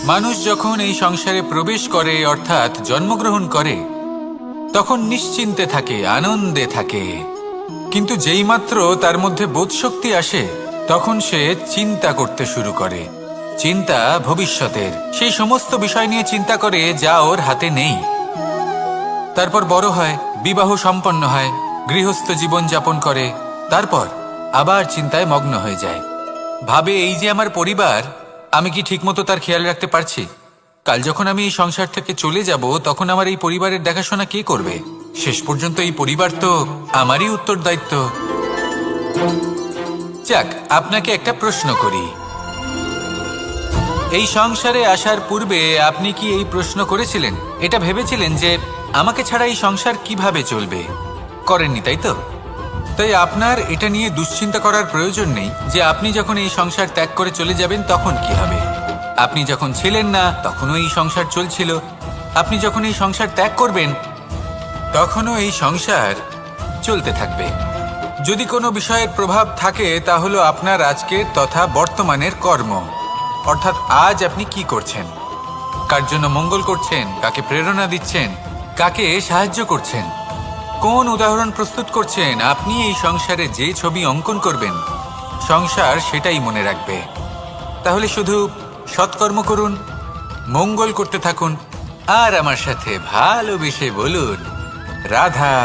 মানুষ যখন এই সংসারে প্রবেশ করে অর্থাৎ জন্মগ্রহণ করে তখন নিশ্চিন্তে থাকে, আনন্দে থাকে। কিন্তু যেইমাত্র তার মধ্যে বোধশক্তি আসে তখন সে চিন্তা করতে শুরু করে। চিন্তা ভবিষ্যতের, সেই সমস্ত বিষয় নিয়ে চিন্তা করে যা ওর হাতে নেই। তারপর বড় হয়, বিবাহ সম্পন্ন হয়, গৃহস্থ জীবন যাপন করে, তারপর আবার চিন্তায় মগ্ন হয়ে যায়। ভাবে এই যে আমার পরিবার, আমি কি ঠিকমতো তার খেয়াল রাখতে পারছি? কাল যখন আমি এই সংসার থেকে চলে যাব তখন আমার এই পরিবারের দেখাশোনা কে করবে? শেষ পর্যন্ত এই পরিবার তো আমারই উত্তরদায়িত্ব। যাক, আপনাকে একটা প্রশ্ন করি। এই সংসারে আসার পূর্বে আপনি কি এই প্রশ্ন করেছিলেন, এটা ভেবেছিলেন যে আমাকে ছাড়া এই সংসার কিভাবে চলবে? করেননি, তাই তো? তাই আপনার এটা নিয়ে দুশ্চিন্তা করার প্রয়োজন নেই যে আপনি যখন এই সংসার ত্যাগ করে চলে যাবেন তখন কি হবে। আপনি যখন ছিলেন না তখনও এই সংসার চলছিল, আপনি যখন এই সংসার ত্যাগ করবেন তখনও এই সংসার চলতে থাকবে। যদি কোনো বিষয়ের প্রভাব থাকে তা হলো আপনার আজকের তথা বর্তমানের কর্ম, অর্থাৎ আজ আপনি কি করছেন, কার জন্য মঙ্গল করছেন, কাকে প্রেরণা দিচ্ছেন, কাকে সাহায্য করছেন, কোন উদাহরণ প্রস্তুত করছেন। আপনি এই সংসারে যে ছবি অঙ্কন করবেন সংসার সেটাই মনে রাখবে। তাহলে শুধু সৎকর্ম করুন, মঙ্গল করতে থাকুন, আর আমার সাথে ভালোবেসে বলুন রাধা।